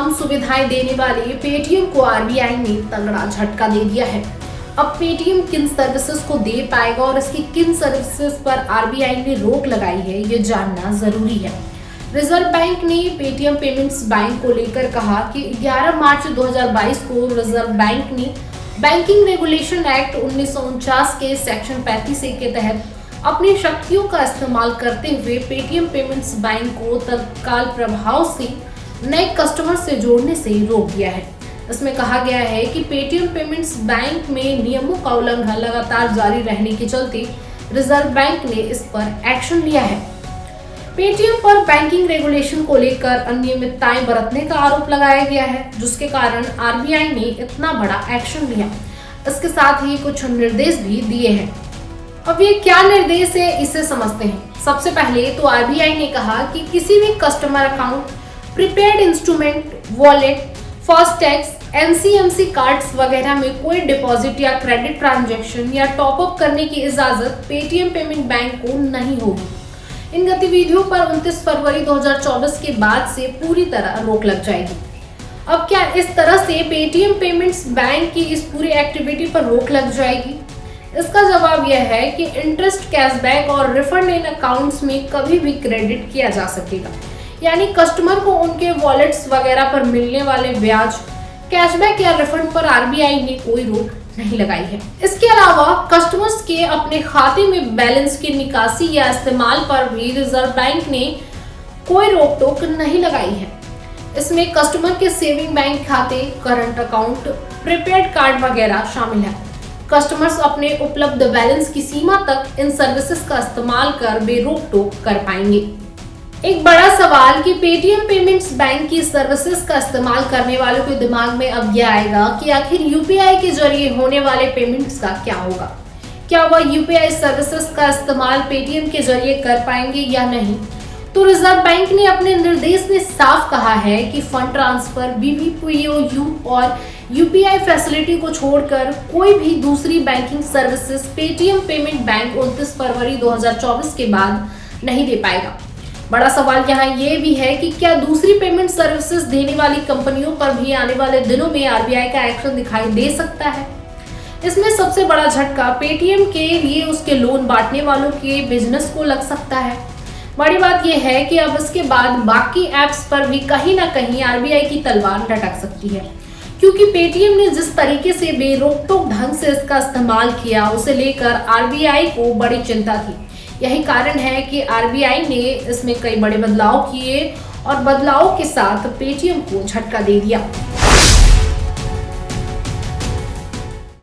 तमाम सुविधाएं देने वाले पेटीएम को आरबीआई ने तगड़ा झटका दे दिया है। अब पेटीएम किन सर्विसेज को दे पाएगा और इसकी किन सर्विसेज पर आरबीआई ने रोक लगाई है, ये जानना जरूरी है। रिजर्व बैंक ने पेटीएम पेमेंट्स बैंक को लेकर कहा कि 11 मार्च 2022 को रिजर्व बैंक ने बैंकिंग रेगुलेशन एक्ट 1949 के सेक्शन 35A के तहत अपनी शक्तियों का इस्तेमाल करते हुए पेटीएम पेमेंट्स बैंक को तत्काल प्रभाव से नए कस्टमर से जोड़ने से रोक दिया है। इसमें कहा गया है कि पेटीएम पेमेंट्स बैंक में नियमों का उल्लंघन लगातार जारी रहने के चलते रिजर्व बैंक ने इस पर एक्शन लिया है। पेटीएम पर बैंकिंग रेगुलेशन को लेकर अनियमितताएं बरतने का आरोप लगाया गया है, जिसके कारण आरबीआई ने इतना बड़ा एक्शन लिया। इसके साथ ही कुछ निर्देश भी दिए हैं। अब ये क्या निर्देश है, इसे समझते हैं। सबसे पहले तो आरबीआई ने कहा कि किसी भी customer account, prepaid instrument, wallet, फास्टैग्स, NCMC cards वगैरह में कोई डिपॉजिट या क्रेडिट ट्रांजैक्शन या टॉपअप करने की इजाजत पेटीएम पेमेंट बैंक को नहीं होगी। इन गतिविधियों पर 29 फरवरी 2024 के बाद से पूरी तरह रोक लग जाएगी। अब क्या इस तरह से पेटीएम पेमेंट्स बैंक की इस पूरी एक्टिविटी पर रोक लग जाएगी? इसका जवाब यह है कि इंटरेस्ट, कैशबैक और रिफंड इन अकाउंट्स में कभी भी क्रेडिट किया जा सकेगा। यानी कस्टमर को उनके वॉलेट्स वगैरह पर मिलने वाले ब्याज, कैशबैक या रिफंड पर आरबीआई ने कोई रोक नहीं लगाई है। इसके अलावा कस्टमर्स के अपने खाते में बैलेंस की निकासी या इस्तेमाल पर भी रिजर्व बैंक ने कोई रोक टोक नहीं लगाई है। इसमें कस्टमर के सेविंग बैंक खाते, करंट अकाउंट, प्रीपेड कार्ड वगैरह शामिल है। कस्टमर्स अपने उपलब्ध बैलेंस की सीमा तक इन सर्विसेज का इस्तेमाल कर बेरोक टोक कर पाएंगे। एक बड़ा सवाल कि पेटीएम पेमेंट्स बैंक की सर्विसेज का इस्तेमाल करने वालों के दिमाग में अब यह आएगा कि आखिर यूपीआई के जरिए होने वाले पेमेंट्स का क्या होगा। क्या वह यूपीआई सर्विसेज का इस्तेमाल पेटीएम के जरिए कर पाएंगे या नहीं? तो रिजर्व बैंक ने अपने निर्देश में साफ कहा है कि फंड ट्रांसफर, बीबीपीओयू और यूपीआई फैसिलिटी को छोड़कर कोई भी दूसरी banking services Paytm payment bank 29 फरवरी 2024 के बाद नहीं दे पाएगा। बड़ा सवाल यहाँ ये भी है कि क्या दूसरी पेमेंट सर्विसेज देने वाली कंपनियों पर भी आने वाले दिनों में आरबीआई का एक्शन दिखाई दे सकता है। इसमें सबसे बड़ा झटका पेटीएम के लिए उसके लोन बांटने वालों के बिजनेस को लग सकता है। बड़ी बात यह है कि अब इसके बाद बाकी ऐप्स पर भी कहीं ना कहीं आरबीआई की तलवार लटक सकती है, क्योंकि पेटीएम ने जिस तरीके से बेरोक-टोक ढंग से इसका इस्तेमाल किया, उसे लेकर आरबीआई को बड़ी चिंता थी। यही कारण है कि आरबीआई ने इसमें कई बड़े बदलाव किए और बदलाव के साथ पेटीएम को झटका दे दिया।